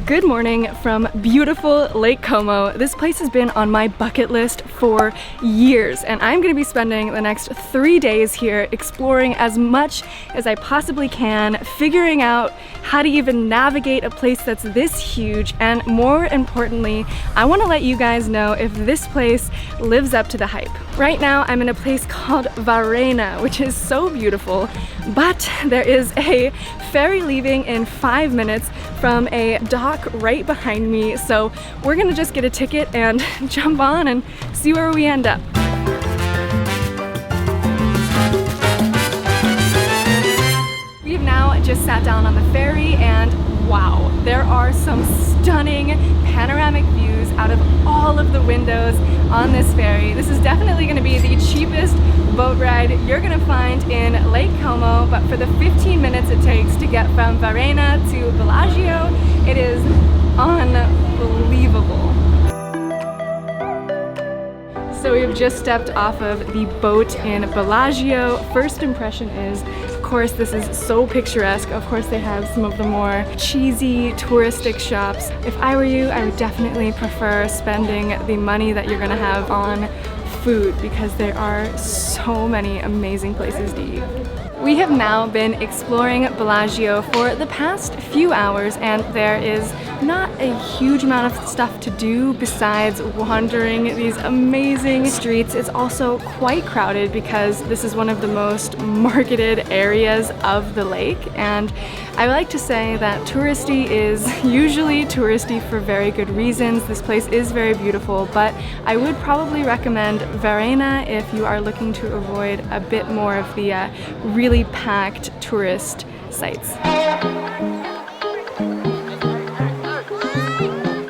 Good morning from beautiful Lake Como. This place has been on my bucket list for years, and I'm going to be spending the next 3 days here exploring as much as I possibly can, figuring out how to even navigate a place that's this huge, and more importantly, I want to let you guys know if this place lives up to the hype. Right now I'm in a place called Varena, which is so beautiful, but there is a ferry leaving in 5 minutes from a dock right behind me, so we're gonna just get a ticket and jump on and see where we end up. We have now just sat down on the ferry, and wow, there are some stunning panoramic views out of all of the windows on this ferry. This is definitely going to be the cheapest boat ride you're going to find in Lake Como, but for the 15 minutes it takes to get from Varena to Bellagio, it is unbelievable. So we've just stepped off of the boat in Bellagio. First impression is, of course, this is so picturesque. Of course, they have some of the more cheesy, touristic shops. If I were you, I would definitely prefer spending the money that you're gonna have on food, because there are so many amazing places to eat. We have now been exploring Bellagio for the past few hours, and there is not a huge amount of stuff to do besides wandering these amazing streets. It's also quite crowded because this is one of the most marketed areas of the lake, and I like to say that touristy is usually touristy for very good reasons. This place is very beautiful, but I would probably recommend Varena if you are looking to avoid a bit more of the really packed tourist sites.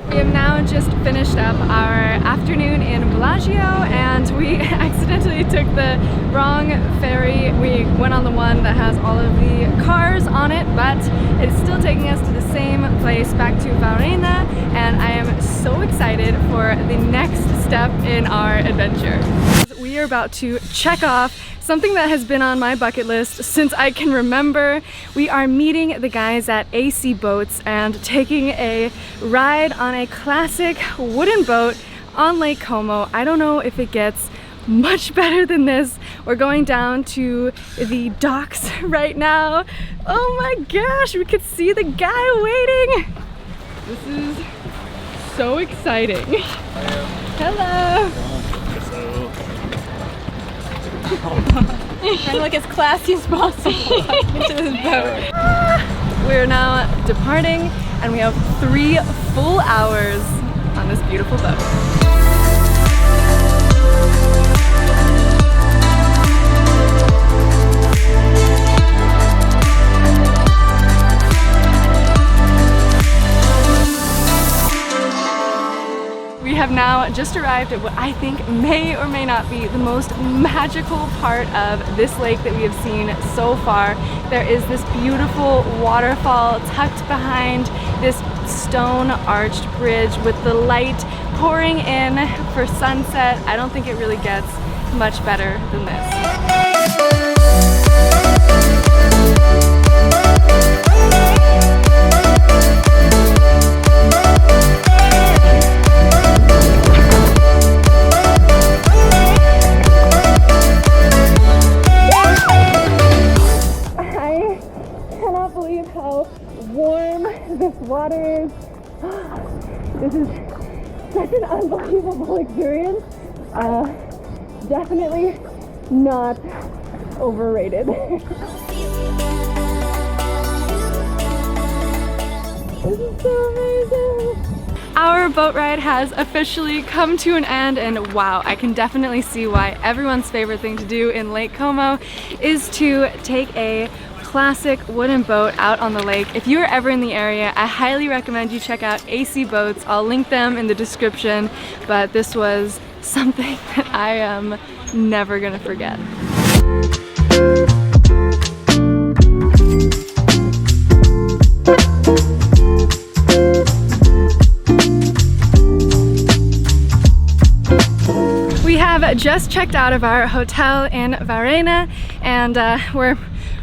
We have now just finished up our afternoon in Bellagio, and we accidentally took the wrong ferry. We went on the one that has all of the cars on it, but it's still taking us to the same place, back to Varena, and I am so excited for the next step in our adventure. We are about to check off something that has been on my bucket list since I can remember. We are meeting the guys at AC Boats and taking a ride on a classic wooden boat on Lake Como. I don't know if it gets much better than this. We're going down to the docks right now. Oh my gosh, we could see the guy waiting. This is so exciting. Hello. Trying to look as classy as possible into this boat. We're now departing, and we have 3 full hours on this beautiful boat. We have now just arrived at what I think may or may not be the most magical part of this lake that we have seen so far. There is this beautiful waterfall tucked behind this stone arched bridge with the light pouring in for sunset. I don't think it really gets much better than this. This water is, this is such an unbelievable experience. Definitely not overrated. This is so amazing. Our boat ride has officially come to an end, and wow, I can definitely see why everyone's favorite thing to do in Lake Como is to take a classic wooden boat out on the lake. If you're ever in the area, I highly recommend you check out AC Boats. I'll link them in the description, but this was something that I am never gonna forget. We have just checked out of our hotel in Varena, and we're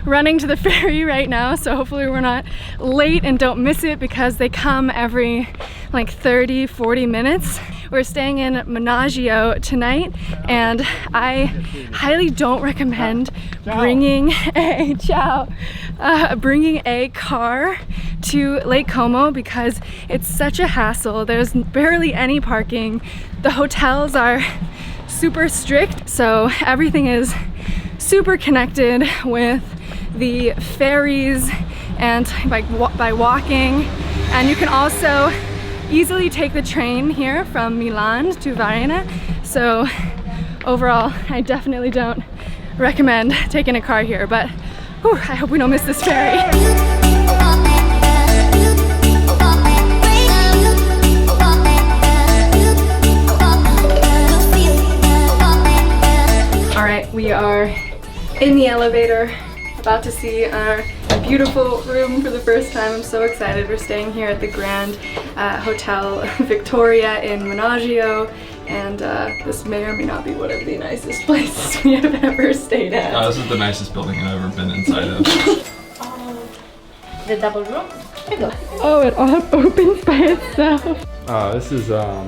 running to the ferry right now, so hopefully we're not late and don't miss it because they come every like 30-40 minutes. We're staying in Menagio tonight, and I highly don't recommend bringing a car to Lake Como because it's such a hassle. There's barely any parking. The hotels are super strict, so everything is super connected with the ferries and by walking. And you can also easily take the train here from Milan to Varna. So overall, I definitely don't recommend taking a car here, but whew, I hope we don't miss this ferry. All right, we are in the elevator, about to see our beautiful room for the first time. I'm so excited. We're staying here at the Grand Hotel Victoria in Menagio, and this may or may not be one of the nicest places we have ever stayed at. Oh, this is the nicest building I've ever been inside of. The double room? Oh, it all opens by itself. This is, I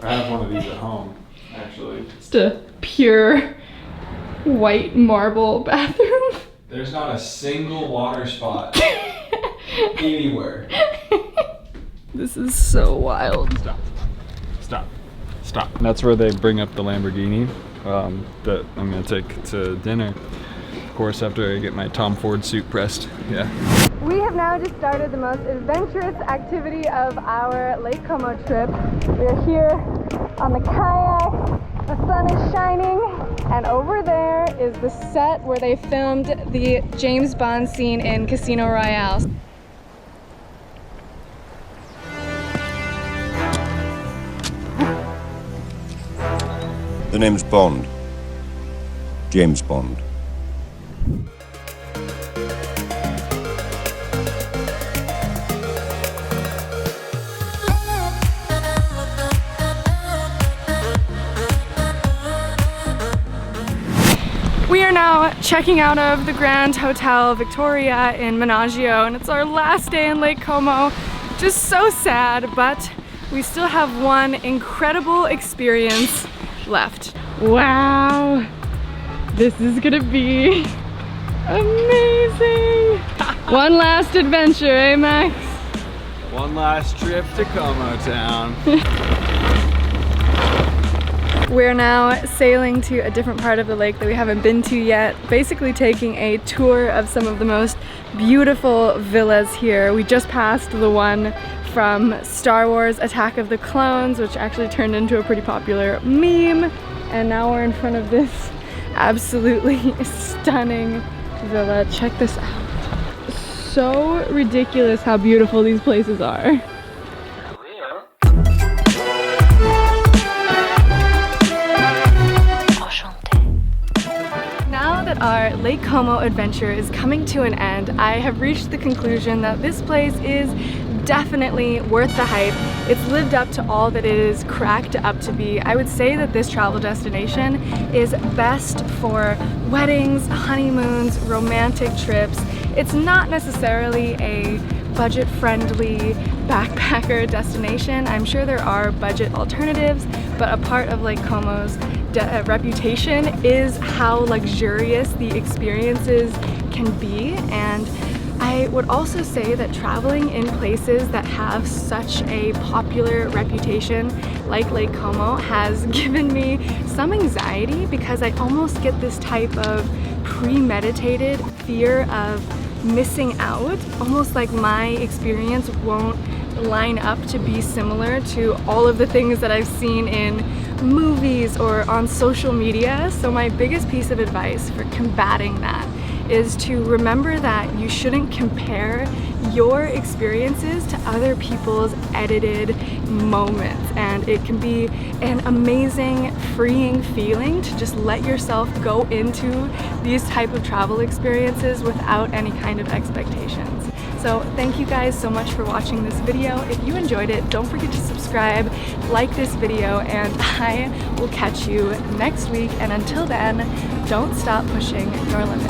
have one of these at home, actually. Just a pure white marble bathroom. There's not a single water spot anywhere. This is so wild. Stop. Stop. Stop. And that's where they bring up the Lamborghini that I'm gonna take to dinner. Of course, after I get my Tom Ford suit pressed. Yeah. We have now just started the most adventurous activity of our Lake Como trip. We're here on the kayak. The sun is shining, and over there is the set where they filmed the James Bond scene in Casino Royale. The name's Bond. James Bond. We are now checking out of the Grand Hotel Victoria in Menagio, and it's our last day in Lake Como. Just so sad, but we still have one incredible experience left. Wow, this is gonna be amazing. One last adventure, eh, Max? One last trip to Como Town. We're now sailing to a different part of the lake that we haven't been to yet, basically taking a tour of some of the most beautiful villas here. We just passed the one from Star Wars Attack of the Clones, which actually turned into a pretty popular meme, and now we're in front of this absolutely stunning villa. Check this out. So ridiculous how beautiful these places are. Our Lake Como adventure is coming to an end. I have reached the conclusion that this place is definitely worth the hype. It's lived up to all that it is cracked up to be. I would say that this travel destination is best for weddings, honeymoons, romantic trips. It's not necessarily a budget-friendly backpacker destination. I'm sure there are budget alternatives, but a part of Lake Como's reputation is how luxurious the experiences can be. And I would also say that traveling in places that have such a popular reputation like Lake Como has given me some anxiety, because I almost get this type of premeditated fear of missing out, almost like my experience won't line up to be similar to all of the things that I've seen in movies or on social media. So my biggest piece of advice for combating that is to remember that you shouldn't compare your experiences to other people's edited moments, and it can be an amazing, freeing feeling to just let yourself go into these type of travel experiences without any kind of expectations. So thank you guys so much for watching this video. If you enjoyed it, don't forget to subscribe, like this video, and I will catch you next week. And until then, don't stop pushing your limits.